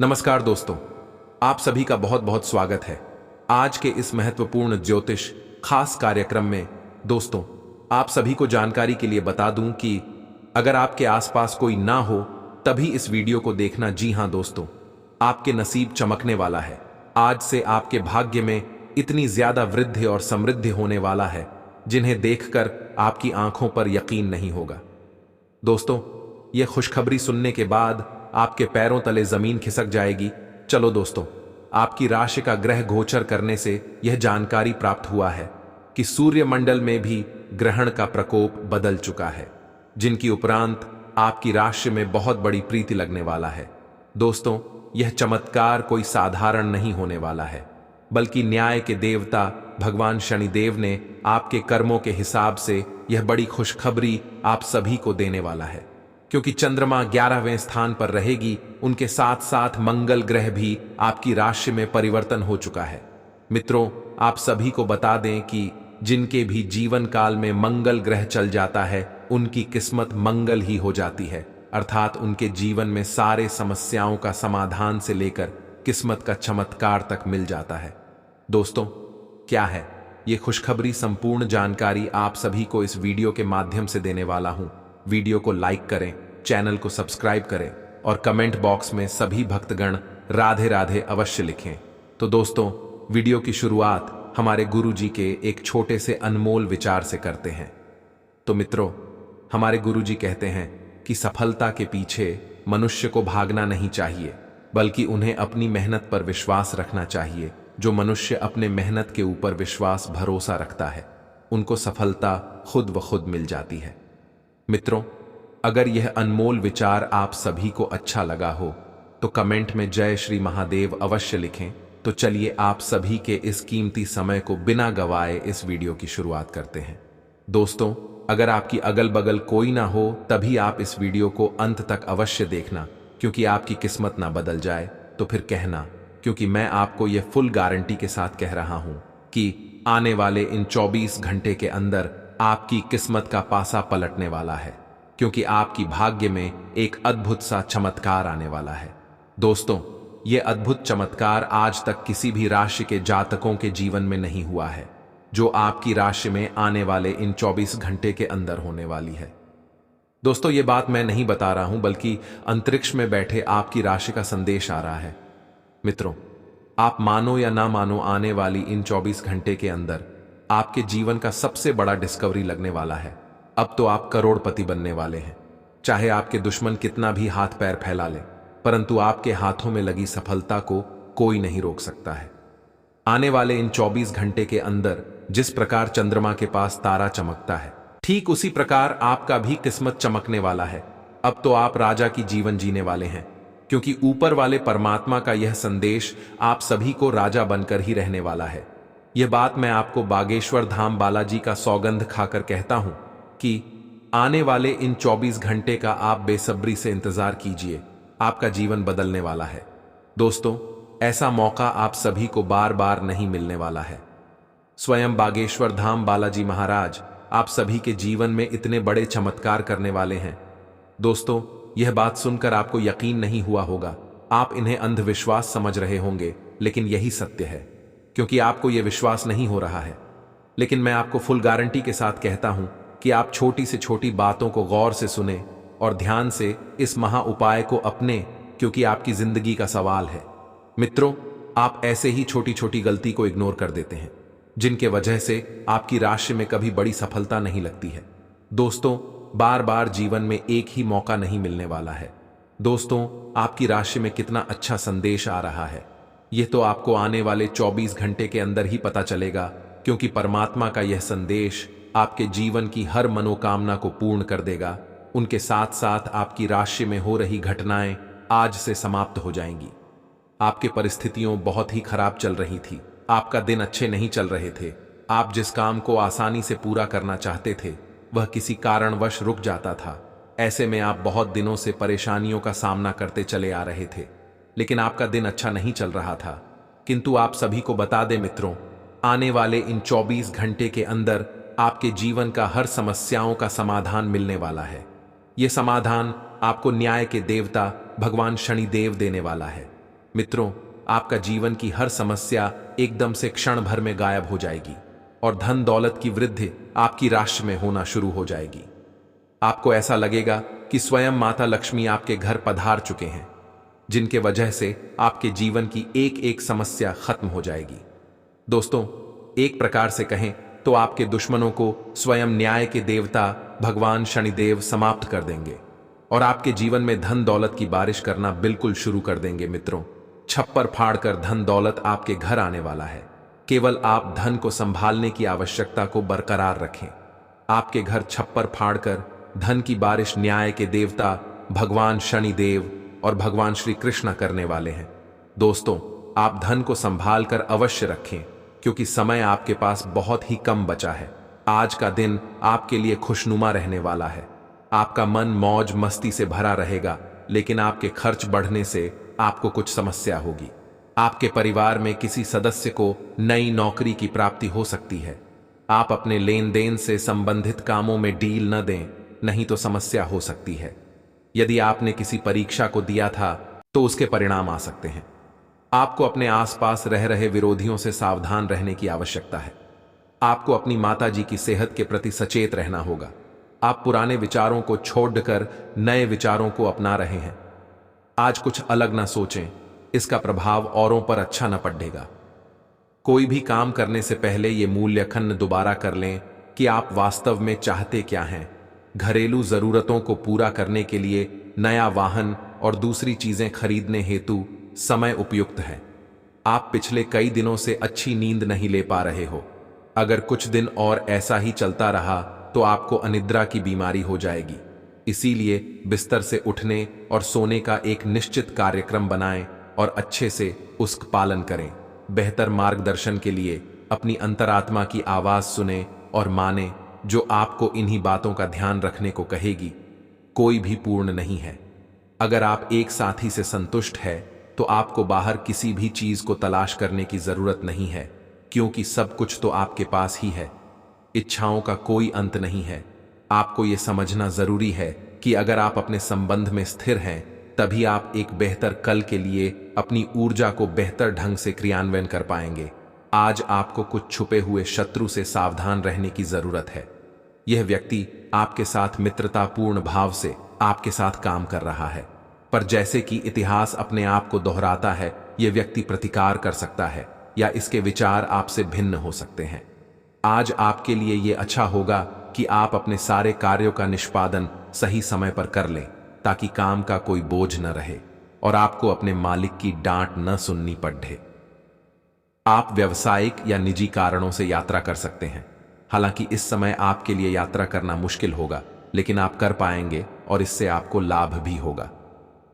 नमस्कार दोस्तों, आप सभी का बहुत बहुत स्वागत है आज के इस महत्वपूर्ण ज्योतिष खास कार्यक्रम में। दोस्तों, आप सभी को जानकारी के लिए बता दूं कि अगर आपके आसपास कोई ना हो तभी इस वीडियो को देखना। जी हां दोस्तों, आपके नसीब चमकने वाला है। आज से आपके भाग्य में इतनी ज्यादा वृद्धि और समृद्धि होने वाला है जिन्हें देखकर आपकी आंखों पर यकीन नहीं होगा। दोस्तों, यह खुशखबरी सुनने के बाद आपके पैरों तले जमीन खिसक जाएगी। चलो दोस्तों, आपकी राशि का ग्रह गोचर करने से यह जानकारी प्राप्त हुआ है कि सूर्यमंडल में भी ग्रहण का प्रकोप बदल चुका है, जिनकी उपरांत आपकी राशि में बहुत बड़ी प्रीति लगने वाला है। दोस्तों, यह चमत्कार कोई साधारण नहीं होने वाला है, बल्कि न्याय के देवता भगवान शनिदेव ने आपके कर्मों के हिसाब से यह बड़ी खुशखबरी आप सभी को देने वाला है। क्योंकि चंद्रमा 11वें स्थान पर रहेगी, उनके साथ साथ मंगल ग्रह भी आपकी राशि में परिवर्तन हो चुका है। मित्रों, आप सभी को बता दें कि जिनके भी जीवन काल में मंगल ग्रह चल जाता है उनकी किस्मत मंगल ही हो जाती है, अर्थात उनके जीवन में सारे समस्याओं का समाधान से लेकर किस्मत का चमत्कार तक मिल जाता है। दोस्तों, क्या है ये खुशखबरी? संपूर्ण जानकारी आप सभी को इस वीडियो के माध्यम से देने वाला हूं। वीडियो को लाइक करें, चैनल को सब्सक्राइब करें और कमेंट बॉक्स में सभी भक्तगण राधे राधे अवश्य लिखें। तो दोस्तों, वीडियो की शुरुआत हमारे गुरुजी के एक छोटे से अनमोल विचार से करते हैं। तो मित्रों, हमारे गुरुजी कहते हैं कि सफलता के पीछे मनुष्य को भागना नहीं चाहिए, बल्कि उन्हें अपनी मेहनत पर विश्वास रखना चाहिए। जो मनुष्य अपने मेहनत के ऊपर विश्वास भरोसा रखता है, उनको सफलता खुद व खुद मिल जाती है। मित्रों, अगर यह अनमोल विचार आप सभी को अच्छा लगा हो तो कमेंट में जय श्री महादेव अवश्य लिखें। तो चलिए आप सभी के इस कीमती समय को बिना गवाए इस वीडियो की शुरुआत करते हैं। दोस्तों, अगर आपकी अगल बगल कोई ना हो तभी आप इस वीडियो को अंत तक अवश्य देखना, क्योंकि आपकी किस्मत ना बदल जाए तो फिर कहना, क्योंकि मैं आपको यह फुल गारंटी के साथ कह रहा हूं कि आने वाले इन 24 घंटे के अंदर आपकी किस्मत का पासा पलटने वाला है, क्योंकि आपकी भाग्य में एक अद्भुत सा चमत्कार आने वाला है। दोस्तों, यह अद्भुत चमत्कार आज तक किसी भी राशि के जातकों के जीवन में नहीं हुआ है, जो आपकी राशि में आने वाले इन 24 घंटे के अंदर होने वाली है। दोस्तों, यह बात मैं नहीं बता रहा हूं, बल्कि अंतरिक्ष में बैठे आपकी राशि का संदेश आ रहा है। मित्रों, आप मानो या ना मानो, आने वाली इन 24 घंटे के अंदर आपके जीवन का सबसे बड़ा डिस्कवरी लगने वाला है। अब तो आप करोड़पति बनने वाले हैं। चाहे आपके दुश्मन कितना भी हाथ पैर फैला ले, परंतु आपके हाथों में लगी सफलता को कोई नहीं रोक सकता है। आने वाले इन 24 घंटे के अंदर जिस प्रकार चंद्रमा के पास तारा चमकता है, ठीक उसी प्रकार आपका भी किस्मत चमकने वाला है। अब तो आप राजा की जीवन जीने वाले हैं, क्योंकि ऊपर वाले परमात्मा का यह संदेश आप सभी को राजा बनकर ही रहने वाला है। यह बात मैं आपको बागेश्वर धाम बालाजी का सौगंध खाकर कहता हूं कि आने वाले इन 24 घंटे का आप बेसब्री से इंतजार कीजिए। आपका जीवन बदलने वाला है। दोस्तों, ऐसा मौका आप सभी को बार बार नहीं मिलने वाला है। स्वयं बागेश्वर धाम बालाजी महाराज आप सभी के जीवन में इतने बड़े चमत्कार करने वाले हैं। दोस्तों, यह बात सुनकर आपको यकीन नहीं हुआ होगा। आप इन्हें अंधविश्वास समझ रहे होंगे, लेकिन यही सत्य है, क्योंकि आपको यह विश्वास नहीं हो रहा है। लेकिन मैं आपको फुल गारंटी के साथ कहता हूं कि आप छोटी से छोटी बातों को गौर से सुने और ध्यान से इस महा उपाय को अपने, क्योंकि आपकी जिंदगी का सवाल है। मित्रों, आप ऐसे ही छोटी छोटी गलती को इग्नोर कर देते हैं, जिनके वजह से आपकी राशि में कभी बड़ी सफलता नहीं लगती है। दोस्तों, बार बार जीवन में एक ही मौका नहीं मिलने वाला है। दोस्तों, आपकी राशि में कितना अच्छा संदेश आ रहा है, यह तो आपको आने वाले 24 घंटे के अंदर ही पता चलेगा, क्योंकि परमात्मा का यह संदेश आपके जीवन की हर मनोकामना को पूर्ण कर देगा। उनके साथ साथ आपकी राशि में हो रही घटनाएं आज से समाप्त हो जाएंगी। आपकी परिस्थितियां बहुत ही खराब चल रही थी, आपका दिन अच्छे नहीं चल रहे थे। आप जिस काम को आसानी से पूरा करना चाहते थे, वह किसी कारणवश रुक जाता था। ऐसे में आप बहुत दिनों से परेशानियों का सामना करते चले आ रहे थे, लेकिन आपका दिन अच्छा नहीं चल रहा था। किंतु आप सभी को बता दें मित्रों, आने वाले इन 24 घंटे के अंदर आपके जीवन का हर समस्याओं का समाधान मिलने वाला है। यह समाधान आपको न्याय के देवता भगवान शनिदेव देने वाला है। मित्रों, आपका जीवन की हर समस्या एकदम से क्षण भर में गायब हो जाएगी और धन दौलत की वृद्धि आपकी राशि में होना शुरू हो जाएगी। आपको ऐसा लगेगा कि स्वयं माता लक्ष्मी आपके घर पधार चुके हैं, जिनके वजह से आपके जीवन की एक एक समस्या खत्म हो जाएगी। दोस्तों, एक प्रकार से कहें तो आपके दुश्मनों को स्वयं न्याय के देवता भगवान शनिदेव समाप्त कर देंगे और आपके जीवन में धन दौलत की बारिश करना बिल्कुल शुरू कर देंगे। मित्रों, छप्पर फाड़कर धन दौलत आपके घर आने वाला है। केवल आप धन को संभालने की आवश्यकता को बरकरार रखें। आपके घर छप्पर फाड़कर धन की बारिश न्याय के देवता भगवान शनिदेव और भगवान श्री कृष्ण करने वाले हैं। दोस्तों, आप धन को संभाल कर अवश्य रखें, क्योंकि समय आपके पास बहुत ही कम बचा है। आज का दिन आपके लिए खुशनुमा रहने वाला है। आपका मन मौज मस्ती से भरा रहेगा, लेकिन आपके खर्च बढ़ने से आपको कुछ समस्या होगी। आपके परिवार में किसी सदस्य को नई नौकरी की प्राप्ति हो सकती है। आप अपने लेन देन से संबंधित कामों में डील न दें, नहीं तो समस्या हो सकती है। यदि आपने किसी परीक्षा को दिया था तो उसके परिणाम आ सकते हैं। आपको अपने आसपास रह रहे विरोधियों से सावधान रहने की आवश्यकता है। आपको अपनी माताजी की सेहत के प्रति सचेत रहना होगा। आप पुराने विचारों को छोड़कर नए विचारों को अपना रहे हैं। आज कुछ अलग ना सोचें, इसका प्रभाव औरों पर अच्छा न पड़ेगा। कोई भी काम करने से पहले ये मूल्यांकन दोबारा कर लें कि आप वास्तव में चाहते क्या हैं। घरेलू जरूरतों को पूरा करने के लिए नया वाहन और दूसरी चीजें खरीदने हेतु समय उपयुक्त है। आप पिछले कई दिनों से अच्छी नींद नहीं ले पा रहे हो। अगर कुछ दिन और ऐसा ही चलता रहा तो आपको अनिद्रा की बीमारी हो जाएगी। इसीलिए बिस्तर से उठने और सोने का एक निश्चित कार्यक्रम बनाएं और अच्छे से उसका पालन करें। बेहतर मार्गदर्शन के लिए अपनी अंतरात्मा की आवाज सुने और माने, जो आपको इन्हीं बातों का ध्यान रखने को कहेगी। कोई भी पूर्ण नहीं है। अगर आप एक साथी से संतुष्ट है तो आपको बाहर किसी भी चीज को तलाश करने की जरूरत नहीं है, क्योंकि सब कुछ तो आपके पास ही है। इच्छाओं का कोई अंत नहीं है। आपको यह समझना जरूरी है कि अगर आप अपने संबंध में स्थिर हैं, तभी आप एक बेहतर कल के लिए अपनी ऊर्जा को बेहतर ढंग से क्रियान्वयन कर पाएंगे। आज आपको कुछ छुपे हुए शत्रु से सावधान रहने की जरूरत है। यह व्यक्ति आपके साथ मित्रतापूर्ण भाव से आपके साथ काम कर रहा है, पर जैसे कि इतिहास अपने आप को दोहराता है, यह व्यक्ति प्रतिकार कर सकता है या इसके विचार आपसे भिन्न हो सकते हैं। आज आपके लिए यह अच्छा होगा कि आप अपने सारे कार्यों का निष्पादन सही समय पर कर लें, ताकि काम का कोई बोझ न रहे और आपको अपने मालिक की डांट न सुननी पड़े। आप व्यावसायिक या निजी कारणों से यात्रा कर सकते हैं। हालांकि इस समय आपके लिए यात्रा करना मुश्किल होगा, लेकिन आप कर पाएंगे और इससे आपको लाभ भी होगा।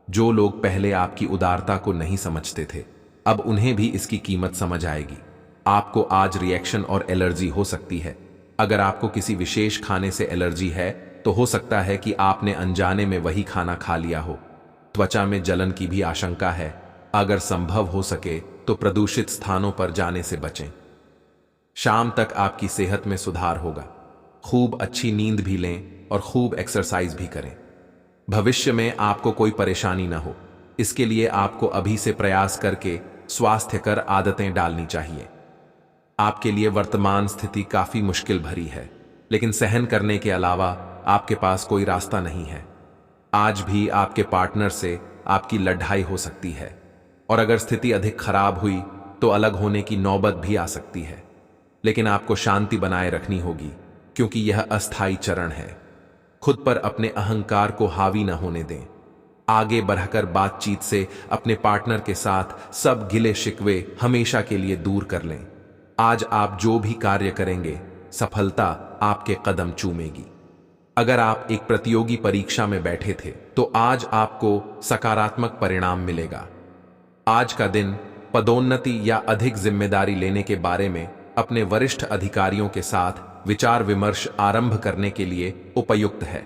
जो लोग पहले आपकी उदारता को नहीं समझते थे, अब उन्हें भी इसकी कीमत समझ आएगी। आपको आज रिएक्शन और एलर्जी हो सकती है। अगर आपको किसी विशेष खाने से एलर्जी है तो हो सकता है कि आपने अनजाने में वही खाना खा लिया हो। त्वचा में जलन की भी आशंका है। अगर संभव हो सके तो प्रदूषित स्थानों पर जाने से बचें। शाम तक आपकी सेहत में सुधार होगा। खूब अच्छी नींद भी लें और खूब एक्सरसाइज भी करें। भविष्य में आपको कोई परेशानी ना हो, इसके लिए आपको अभी से प्रयास करके स्वास्थ्यकर आदतें डालनी चाहिए। आपके लिए वर्तमान स्थिति काफी मुश्किल भरी है, लेकिन सहन करने के अलावा आपके पास कोई रास्ता नहीं है। आज भी आपके पार्टनर से आपकी लड़ाई हो सकती है और अगर स्थिति अधिक खराब हुई तो अलग होने की नौबत भी आ सकती है। लेकिन आपको शांति बनाए रखनी होगी, क्योंकि यह अस्थायी चरण है। खुद पर अपने अहंकार को हावी न होने दें। आगे बढ़कर बातचीत से अपने पार्टनर के साथ सब गिले शिकवे हमेशा के लिए दूर कर लें। आज आप जो भी कार्य करेंगे, सफलता आपके कदम चूमेगी। अगर आप एक प्रतियोगी परीक्षा में बैठे थे तो आज आपको सकारात्मक परिणाम मिलेगा। आज का दिन पदोन्नति या अधिक जिम्मेदारी लेने के बारे में अपने वरिष्ठ अधिकारियों के साथ विचार विमर्श आरंभ करने के लिए उपयुक्त है।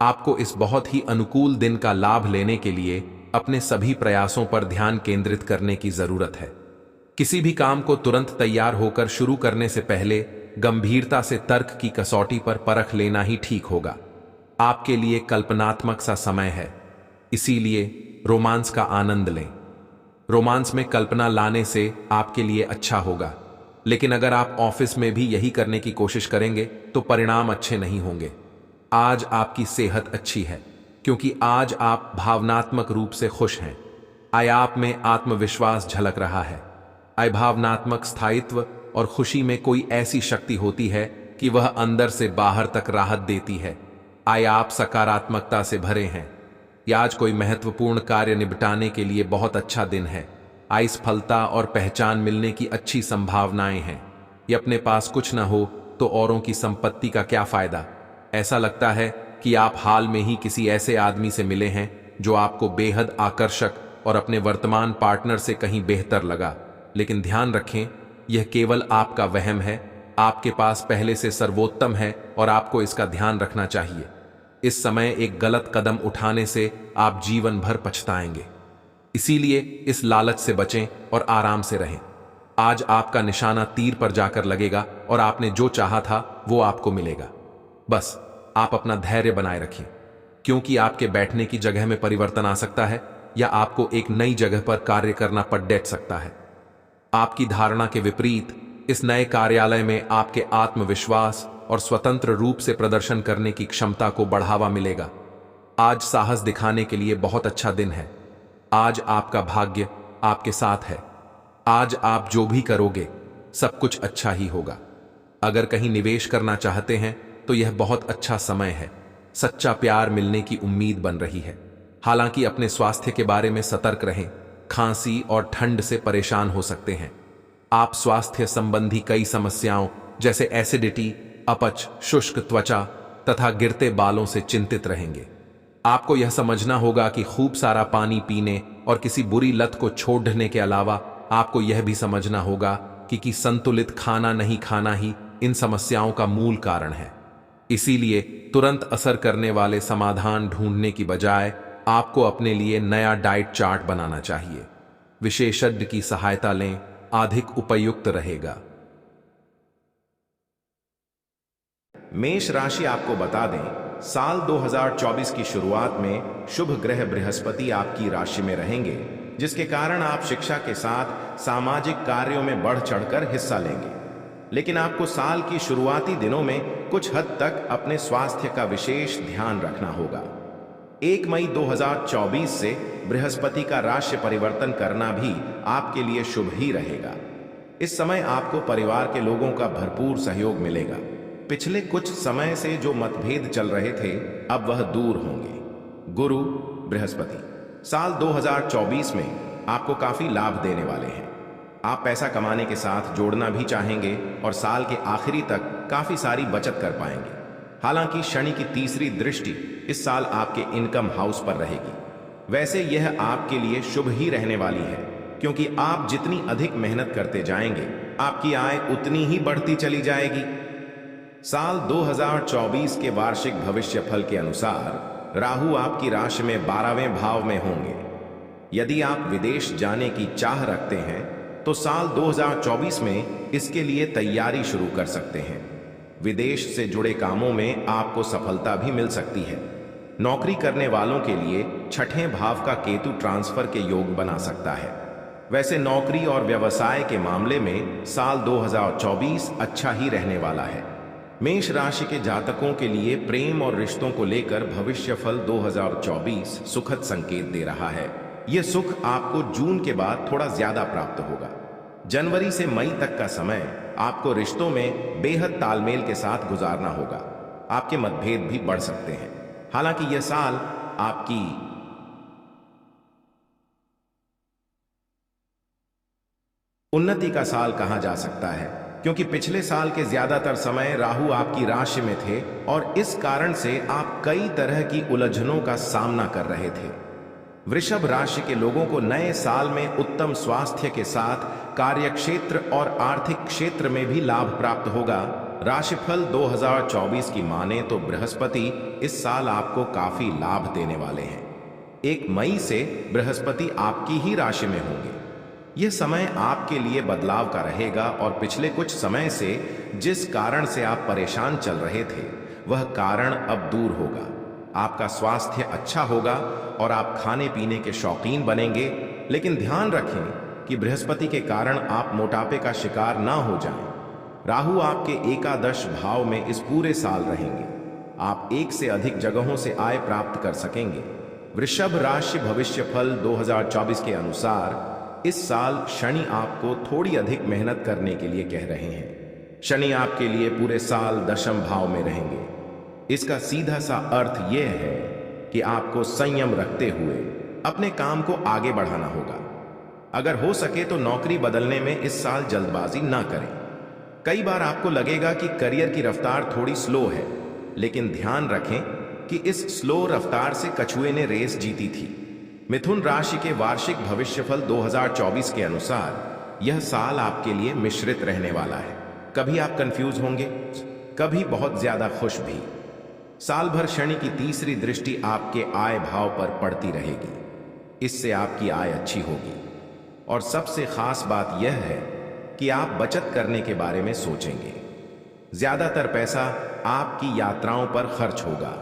आपको इस बहुत ही अनुकूल दिन का लाभ लेने के लिए अपने सभी प्रयासों पर ध्यान केंद्रित करने की जरूरत है। किसी भी काम को तुरंत तैयार होकर शुरू करने से पहले गंभीरता से तर्क की कसौटी पर परख लेना ही ठीक होगा। आपके लिए कल्पनात्मक सा समय है, इसीलिए रोमांस का आनंद लें। रोमांस में कल्पना लाने से आपके लिए अच्छा होगा, लेकिन अगर आप ऑफिस में भी यही करने की कोशिश करेंगे तो परिणाम अच्छे नहीं होंगे। आज आपकी सेहत अच्छी है क्योंकि आज आप भावनात्मक रूप से खुश हैं। आय आप में आत्मविश्वास झलक रहा है। आय भावनात्मक स्थायित्व और खुशी में कोई ऐसी शक्ति होती है कि वह अंदर से बाहर तक राहत देती है। आय आप सकारात्मकता से भरे हैं। या आज कोई महत्वपूर्ण कार्य निपटाने के लिए बहुत अच्छा दिन है। आज सफलता और पहचान मिलने की अच्छी संभावनाएं हैं। ये अपने पास कुछ न हो तो औरों की संपत्ति का क्या फायदा। ऐसा लगता है कि आप हाल में ही किसी ऐसे आदमी से मिले हैं जो आपको बेहद आकर्षक और अपने वर्तमान पार्टनर से कहीं बेहतर लगा, लेकिन ध्यान रखें, यह केवल आपका वहम है। आपके पास पहले से सर्वोत्तम है और आपको इसका ध्यान रखना चाहिए। इस समय एक गलत कदम उठाने से आप जीवन भर पछताएंगे। इसीलिए इस लालच से बचें और आराम से रहें। आज आपका निशाना तीर पर जाकर लगेगा और आपने जो चाहा था वो आपको मिलेगा। बस आप अपना धैर्य बनाए रखें, क्योंकि आपके बैठने की जगह में परिवर्तन आ सकता है या आपको एक नई जगह पर कार्य करना पड़ डेट सकता है। आपकी धारणा के विपरीत इस नए कार्यालय में आपके आत्मविश्वास और स्वतंत्र रूप से प्रदर्शन करने की क्षमता को बढ़ावा मिलेगा। आज साहस दिखाने के लिए बहुत अच्छा दिन है। आज आपका भाग्य आपके साथ है। आज आप जो भी करोगे सब कुछ अच्छा ही होगा। अगर कहीं निवेश करना चाहते हैं तो यह बहुत अच्छा समय है। सच्चा प्यार मिलने की उम्मीद बन रही है। हालांकि अपने स्वास्थ्य के बारे में सतर्क रहें। खांसी और ठंड से परेशान हो सकते हैं। आप स्वास्थ्य संबंधी कई समस्याओं जैसे एसिडिटी, अपच, शुष्क त्वचा तथा गिरते बालों से चिंतित रहेंगे। आपको यह समझना होगा कि खूब सारा पानी पीने और किसी बुरी लत को छोड़ने के अलावा आपको यह भी समझना होगा कि संतुलित खाना नहीं खाना ही इन समस्याओं का मूल कारण है। इसीलिए तुरंत असर करने वाले समाधान ढूंढने की बजाय आपको अपने लिए नया डाइट चार्ट बनाना चाहिए। विशेषज्ञ की सहायता लें, अधिक उपयुक्त रहेगा। मेष राशि आपको बता दें, साल 2024 की शुरुआत में शुभ ग्रह बृहस्पति आपकी राशि में रहेंगे, जिसके कारण आप शिक्षा के साथ सामाजिक कार्यों में बढ़ चढ़कर हिस्सा लेंगे। लेकिन आपको साल की शुरुआती दिनों में कुछ हद तक अपने स्वास्थ्य का विशेष ध्यान रखना होगा। 1 मई 2024 से बृहस्पति का राशि परिवर्तन करना भी आपके लिए शुभ ही रहेगा। इस समय आपको परिवार के लोगों का भरपूर सहयोग मिलेगा। पिछले कुछ समय से जो मतभेद चल रहे थे अब वह दूर होंगे। गुरु बृहस्पति साल 2024 में आपको काफी लाभ देने वाले हैं। आप पैसा कमाने के साथ जोड़ना भी चाहेंगे और साल के आखिरी तक काफी सारी बचत कर पाएंगे। हालांकि शनि की तीसरी दृष्टि इस साल आपके इनकम हाउस पर रहेगी। वैसे यह आपके लिए शुभ ही रहने वाली है, क्योंकि आप जितनी अधिक मेहनत करते जाएंगे आपकी आय उतनी ही बढ़ती चली जाएगी। साल 2024 के वार्षिक भविष्य फल के अनुसार राहु आपकी राशि में 12वें भाव में होंगे। यदि आप विदेश जाने की चाह रखते हैं तो साल 2024 में इसके लिए तैयारी शुरू कर सकते हैं। विदेश से जुड़े कामों में आपको सफलता भी मिल सकती है। नौकरी करने वालों के लिए छठे भाव का केतु ट्रांसफर के योग बना सकता है। वैसे नौकरी और व्यवसाय के मामले में साल 2024 अच्छा ही रहने वाला है। मेष राशि के जातकों के लिए प्रेम और रिश्तों को लेकर भविष्यफल 2024 सुखद संकेत दे रहा है। यह सुख आपको जून के बाद थोड़ा ज्यादा प्राप्त होगा। जनवरी से मई तक का समय आपको रिश्तों में बेहद तालमेल के साथ गुजारना होगा। आपके मतभेद भी बढ़ सकते हैं। हालांकि यह साल आपकी उन्नति का साल कहा जा सकता है, क्योंकि पिछले साल के ज्यादातर समय राहु आपकी राशि में थे और इस कारण से आप कई तरह की उलझनों का सामना कर रहे थे। वृषभ राशि के लोगों को नए साल में उत्तम स्वास्थ्य के साथ कार्यक्षेत्र और आर्थिक क्षेत्र में भी लाभ प्राप्त होगा। राशिफल 2024 की माने तो बृहस्पति इस साल आपको काफी लाभ देने वाले हैं। 1 मई से बृहस्पति आपकी ही राशि में होंगे। यह समय आपके लिए बदलाव का रहेगा और पिछले कुछ समय से जिस कारण से आप परेशान चल रहे थे वह कारण अब दूर होगा। आपका स्वास्थ्य अच्छा होगा और आप खाने पीने के शौकीन बनेंगे। लेकिन ध्यान रखें कि बृहस्पति के कारण आप मोटापे का शिकार ना हो जाएं। राहु आपके एकादश भाव में इस पूरे साल रहेंगे। आप एक से अधिक जगहों से आय प्राप्त कर सकेंगे। वृषभ राशि भविष्यफल 2024 के अनुसार इस साल शनि आपको थोड़ी अधिक मेहनत करने के लिए कह रहे हैं। शनि आपके लिए पूरे साल दशम भाव में रहेंगे। इसका सीधा सा अर्थ यह है कि आपको संयम रखते हुए अपने काम को आगे बढ़ाना होगा। अगर हो सके तो नौकरी बदलने में इस साल जल्दबाजी ना करें। कई बार आपको लगेगा कि करियर की रफ्तार थोड़ी स्लो है, लेकिन ध्यान रखें कि इस स्लो रफ्तार से कछुए ने रेस जीती थी। मिथुन राशि के वार्षिक भविष्यफल 2024 के अनुसार यह साल आपके लिए मिश्रित रहने वाला है। कभी आप कंफ्यूज होंगे, कभी बहुत ज्यादा खुश भी। साल भर शनि की तीसरी दृष्टि आपके आय भाव पर पड़ती रहेगी। इससे आपकी आय अच्छी होगी और सबसे खास बात यह है कि आप बचत करने के बारे में सोचेंगे। ज्यादातर पैसा आपकी यात्राओं पर खर्च होगा।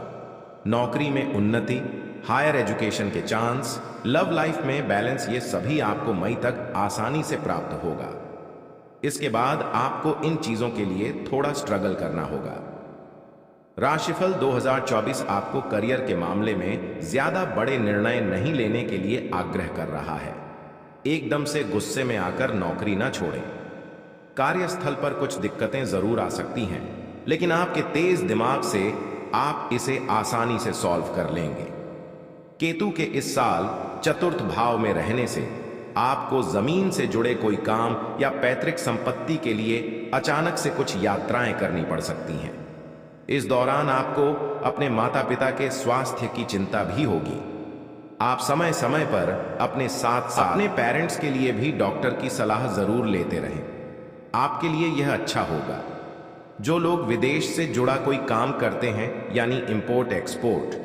नौकरी में उन्नति, हायर एजुकेशन के चांस, लव लाइफ में बैलेंस, ये सभी आपको मई तक आसानी से प्राप्त होगा। इसके बाद आपको इन चीजों के लिए थोड़ा स्ट्रगल करना होगा। राशिफल 2024 आपको करियर के मामले में ज्यादा बड़े निर्णय नहीं लेने के लिए आग्रह कर रहा है। एकदम से गुस्से में आकर नौकरी ना छोड़ें। कार्यस्थल पर कुछ दिक्कतें जरूर आ सकती हैं, लेकिन आपके तेज दिमाग से आप इसे आसानी से सॉल्व कर लेंगे। केतु के इस साल चतुर्थ भाव में रहने से आपको जमीन से जुड़े कोई काम या पैतृक संपत्ति के लिए अचानक से कुछ यात्राएं करनी पड़ सकती हैं। इस दौरान आपको अपने माता पिता के स्वास्थ्य की चिंता भी होगी। आप समय समय पर अपने साथ साथ अपने पेरेंट्स के लिए भी डॉक्टर की सलाह जरूर लेते रहें। आपके लिए यह अच्छा होगा। जो लोग विदेश से जुड़ा कोई काम करते हैं यानी इंपोर्ट एक्सपोर्ट,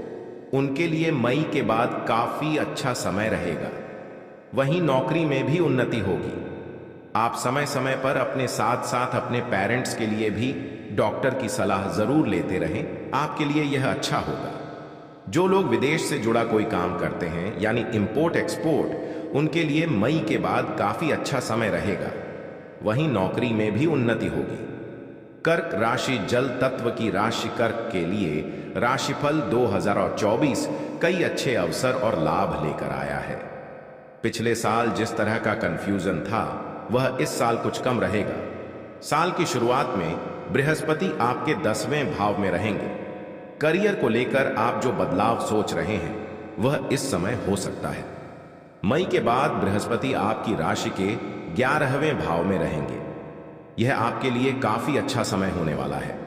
उनके लिए मई के बाद काफी अच्छा समय रहेगा। वहीं नौकरी में भी उन्नति होगी। आप समय समय पर अपने साथ साथ अपने पेरेंट्स के लिए भी डॉक्टर की सलाह जरूर लेते रहें। आपके लिए यह अच्छा होगा। जो लोग विदेश से जुड़ा कोई काम करते हैं यानी इंपोर्ट एक्सपोर्ट, उनके लिए मई के बाद काफी अच्छा समय रहेगा। वहीं नौकरी में भी उन्नति होगी। कर्क राशि जल तत्व की राशि कर्क के लिए राशिफल 2024 कई अच्छे अवसर और लाभ लेकर आया है। पिछले साल जिस तरह का कंफ्यूजन था वह इस साल कुछ कम रहेगा। साल की शुरुआत में बृहस्पति आपके 10वें भाव में रहेंगे। करियर को लेकर आप जो बदलाव सोच रहे हैं वह इस समय हो सकता है। मई के बाद बृहस्पति आपकी राशि के 11वें भाव में रहेंगे। यह आपके लिए काफी अच्छा समय होने वाला है।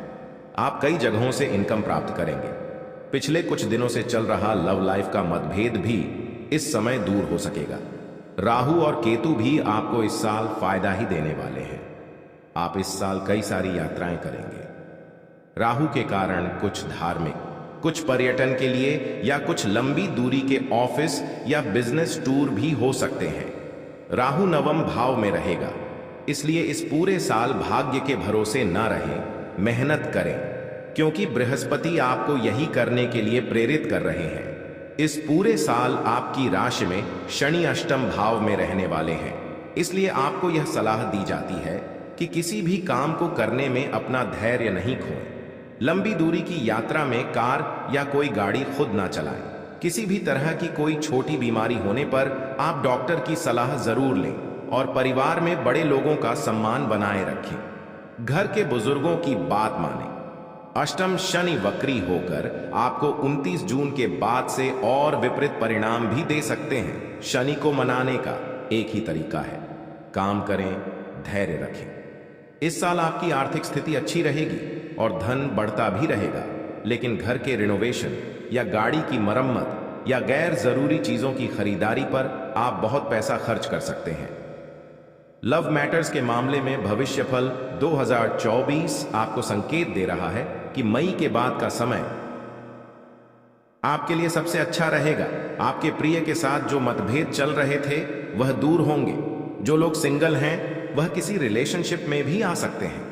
आप कई जगहों से इनकम प्राप्त करेंगे। पिछले कुछ दिनों से चल रहा लव लाइफ का मतभेद भी इस समय दूर हो सकेगा। राहु और केतु भी आपको इस साल फायदा ही देने वाले हैं। आप इस साल कई सारी यात्राएं करेंगे। राहु के कारण कुछ धार्मिक, कुछ पर्यटन के लिए या कुछ लंबी दूरी के ऑफिस या बिजनेस टूर भी हो सकते हैं। राहु 9वें भाव में रहेगा, इसलिए इस पूरे साल भाग्य के भरोसे ना रहें, मेहनत करें, क्योंकि बृहस्पति आपको यही करने के लिए प्रेरित कर रहे हैं। इस पूरे साल आपकी राशि में शनि अष्टम भाव में रहने वाले हैं, इसलिए आपको यह सलाह दी जाती है कि किसी भी काम को करने में अपना धैर्य नहीं खोएं। लंबी दूरी की यात्रा में कार या कोई गाड़ी खुद ना चलाएं। किसी भी तरह की कोई छोटी बीमारी होने पर आप डॉक्टर की सलाह जरूर लें और परिवार में बड़े लोगों का सम्मान बनाए रखें। घर के बुजुर्गों की बात मानें। अष्टम शनि वक्री होकर आपको 29 जून के बाद से और विपरीत परिणाम भी दे सकते हैं। शनि को मनाने का एक ही तरीका है, काम करें, धैर्य रखें। इस साल आपकी आर्थिक स्थिति अच्छी रहेगी और धन बढ़ता भी रहेगा, लेकिन घर के रिनोवेशन या गाड़ी की मरम्मत या गैर जरूरी चीजों की खरीदारी पर आप बहुत पैसा खर्च कर सकते हैं। लव मैटर्स के मामले में भविष्यफल 2024 आपको संकेत दे रहा है कि मई के बाद का समय आपके लिए सबसे अच्छा रहेगा। आपके प्रिय के साथ जो मतभेद चल रहे थे वह दूर होंगे। जो लोग सिंगल हैं वह किसी रिलेशनशिप में भी आ सकते हैं।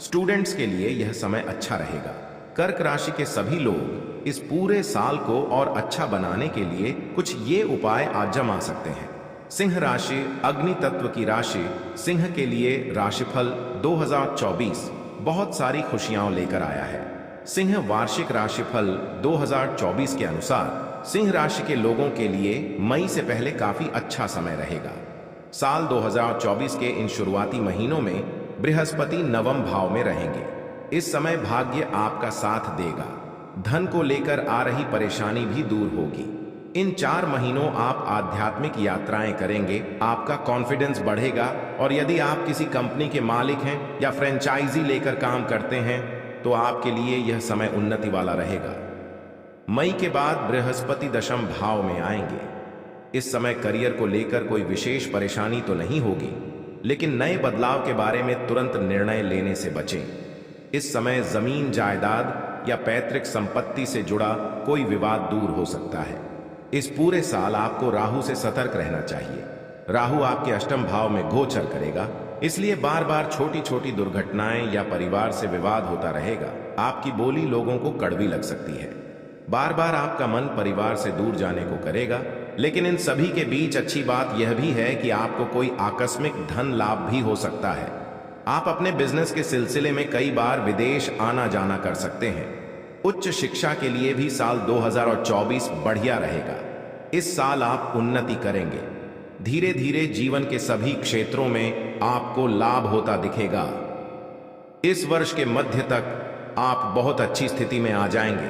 स्टूडेंट्स के लिए यह समय अच्छा रहेगा। कर्क राशि के सभी लोग इस पूरे साल को और अच्छा बनाने के लिए कुछ ये उपाय आजमा सकते हैं। सिंह राशि अग्नि तत्व की राशि। सिंह के लिए राशिफल 2024 बहुत सारी खुशियां लेकर आया है। सिंह वार्षिक राशिफल 2024 के अनुसार सिंह राशि के लोगों के लिए मई से पहले काफी अच्छा समय रहेगा। साल 2024 के इन शुरुआती महीनों में बृहस्पति नवम भाव में रहेंगे। इस समय भाग्य आपका साथ देगा। धन को लेकर आ रही परेशानी भी दूर होगी। इन 4 महीनों आप आध्यात्मिक यात्राएं करेंगे, आपका कॉन्फिडेंस बढ़ेगा। और यदि आप किसी कंपनी के मालिक हैं या फ्रेंचाइजी लेकर काम करते हैं तो आपके लिए यह समय उन्नति वाला रहेगा। मई के बाद बृहस्पति दशम भाव में आएंगे। इस समय करियर को लेकर कोई विशेष परेशानी तो नहीं होगी, लेकिन नए बदलाव के बारे में तुरंत निर्णय लेने से बचें। इस समय जमीन जायदाद या पैतृक संपत्ति से जुड़ा कोई विवाद दूर हो सकता है। इस पूरे साल आपको राहु से सतर्क रहना चाहिए। राहु आपके अष्टम भाव में गोचर करेगा, इसलिए बार बार छोटी छोटी दुर्घटनाएं या परिवार से विवाद होता रहेगा। आपकी बोली लोगों को कड़वी लग सकती है। बार बार आपका मन परिवार से दूर जाने को करेगा, लेकिन इन सभी के बीच अच्छी बात यह भी है कि आपको कोई आकस्मिक धन लाभ भी हो सकता है। आप अपने बिजनेस के सिलसिले में कई बार विदेश आना जाना कर सकते हैं। उच्च शिक्षा के लिए भी साल 2024 बढ़िया रहेगा। इस साल आप उन्नति करेंगे। धीरे धीरे जीवन के सभी क्षेत्रों में आपको लाभ होता दिखेगा। इस वर्ष के मध्य तक आप बहुत अच्छी स्थिति में आ जाएंगे।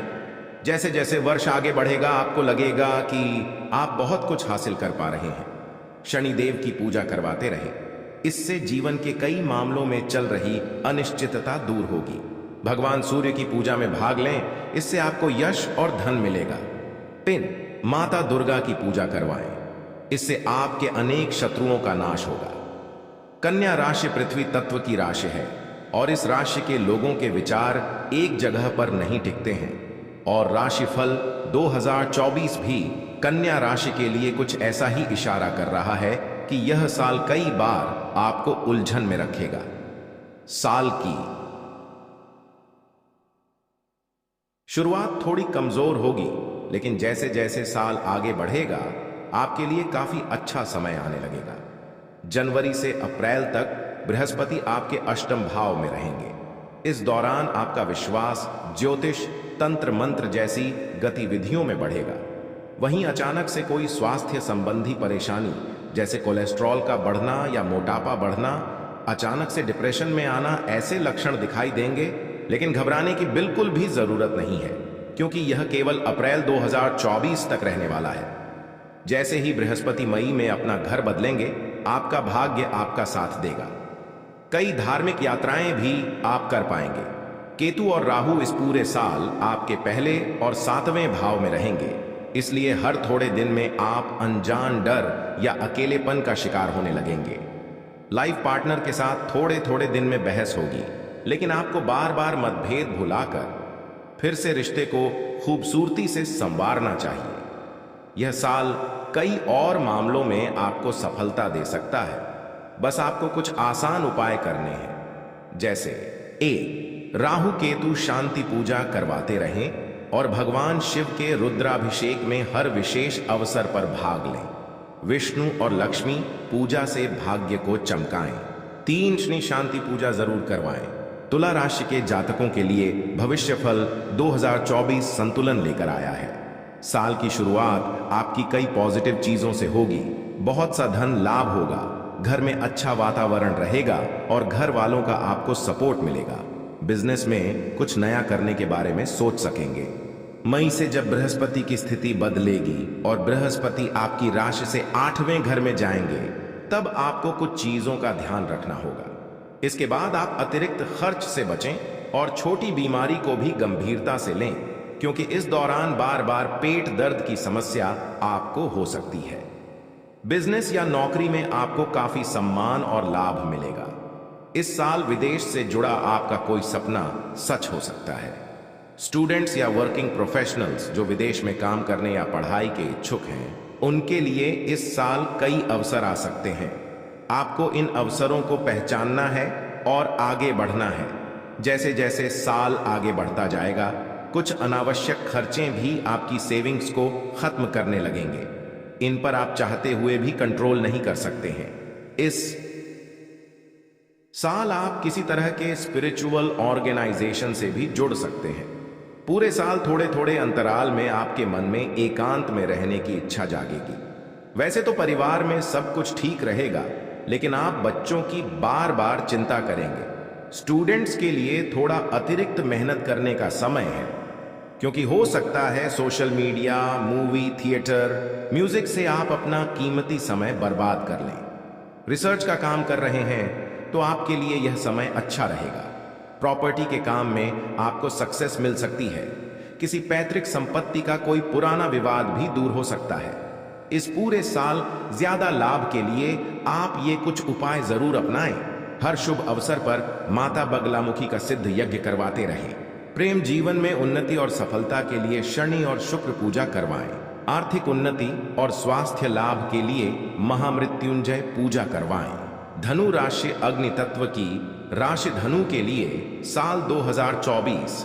जैसे जैसे वर्ष आगे बढ़ेगा आपको लगेगा कि आप बहुत कुछ हासिल कर पा रहे हैं। शनिदेव की पूजा करवाते रहे, इससे जीवन के कई मामलों में चल रही अनिश्चितता दूर होगी। भगवान सूर्य की पूजा में भाग लें, इससे आपको यश और धन मिलेगा। पिन माता दुर्गा की पूजा करवाएं, इससे आपके अनेक शत्रुओं का नाश होगा। कन्या राशि पृथ्वी तत्व की राशि है और इस राशि के लोगों के विचार एक जगह पर नहीं टिकते हैं। और राशिफल 2024 भी कन्या राशि के लिए कुछ ऐसा ही इशारा कर रहा है कि यह साल कई बार आपको उलझन में रखेगा। साल की शुरुआत थोड़ी कमजोर होगी, लेकिन जैसे जैसे साल आगे बढ़ेगा आपके लिए काफी अच्छा समय आने लगेगा। जनवरी से अप्रैल तक बृहस्पति आपके अष्टम भाव में रहेंगे। इस दौरान आपका विश्वास ज्योतिष, तंत्र मंत्र जैसी गतिविधियों में बढ़ेगा। वहीं अचानक से कोई स्वास्थ्य संबंधी परेशानी जैसे कोलेस्ट्रॉल का बढ़ना या मोटापा बढ़ना, अचानक से डिप्रेशन में आना, ऐसे लक्षण दिखाई देंगे। लेकिन घबराने की बिल्कुल भी जरूरत नहीं है, क्योंकि यह केवल अप्रैल 2024 तक रहने वाला है। जैसे ही बृहस्पति मई में अपना घर बदलेंगे, आपका भाग्य आपका साथ देगा। कई धार्मिक यात्राएं भी आप कर पाएंगे। केतु और राहु इस पूरे साल आपके पहले और 7वें भाव में रहेंगे, इसलिए हर थोड़े दिन में आप अनजान डर या अकेलेपन का शिकार होने लगेंगे। लाइफ पार्टनर के साथ थोड़े थोड़े दिन में बहस होगी, लेकिन आपको बार बार मतभेद भुलाकर फिर से रिश्ते को खूबसूरती से संवारना चाहिए। यह साल कई और मामलों में आपको सफलता दे सकता है। बस आपको कुछ आसान उपाय करने हैं, जैसे राहु केतु शांति पूजा करवाते रहें और भगवान शिव के रुद्राभिषेक में हर विशेष अवसर पर भाग लें। विष्णु और लक्ष्मी पूजा से भाग्य को चमकाएं। 3 शनि शांति पूजा जरूर करवाएं। तुला राशि के जातकों के लिए भविष्यफल 2024 संतुलन लेकर आया है। साल की शुरुआत आपकी कई पॉजिटिव चीजों से होगी। बहुत सा धन लाभ होगा, घर में अच्छा वातावरण रहेगा और घर वालों का आपको सपोर्ट मिलेगा। बिजनेस में कुछ नया करने के बारे में सोच सकेंगे। मई से जब बृहस्पति की स्थिति बदलेगी और बृहस्पति आपकी राशि से 8वें घर में जाएंगे, तब आपको कुछ चीजों का ध्यान रखना होगा। इसके बाद आप अतिरिक्त खर्च से बचें और छोटी बीमारी को भी गंभीरता से लें, क्योंकि इस दौरान बार बार पेट दर्द की समस्या आपको हो सकती है। बिजनेस या नौकरी में आपको काफी सम्मान और लाभ मिलेगा। इस साल विदेश से जुड़ा आपका कोई सपना सच हो सकता है। स्टूडेंट्स या वर्किंग प्रोफेशनल्स जो विदेश में काम करने या पढ़ाई के इच्छुक हैं, उनके लिए इस साल कई अवसर आ सकते हैं। आपको इन अवसरों को पहचानना है और आगे बढ़ना है। जैसे जैसे साल आगे बढ़ता जाएगा, कुछ अनावश्यक खर्चे भी आपकी सेविंग्स को खत्म करने लगेंगे। इन पर आप चाहते हुए भी कंट्रोल नहीं कर सकते हैं। इस साल आप किसी तरह के स्पिरिचुअल ऑर्गेनाइजेशन से भी जुड़ सकते हैं। पूरे साल थोड़े थोड़े अंतराल में आपके मन में एकांत में रहने की इच्छा जागेगी। वैसे तो परिवार में सब कुछ ठीक रहेगा, लेकिन आप बच्चों की बार बार चिंता करेंगे। स्टूडेंट्स के लिए थोड़ा अतिरिक्त मेहनत करने का समय है, क्योंकि हो सकता है social media, movie, theatre, music से आप अपना कीमती समय बर्बाद कर लें। रिसर्च का काम कर रहे हैं तो आपके लिए यह समय अच्छा रहेगा। प्रॉपर्टी के काम में आपको सक्सेस मिल सकती है। किसी पैतृक संपत्ति का कोई पुराना विवाद भी दूर हो सकता है। इस पूरे साल ज्यादा लाभ के लिए आप ये कुछ उपाय जरूर अपनाएं। हर शुभ अवसर पर माता बगलामुखी का सिद्ध यज्ञ करवाते रहें। प्रेम जीवन में उन्नति और सफलता के लिए शनि और शुक्र पूजा करवाएं। आर्थिक उन्नति और स्वास्थ्य लाभ के लिए महामृत्युंजय पूजा करवाएं। धनु राशि अग्नि तत्व की राशि धनु के लिए साल 2024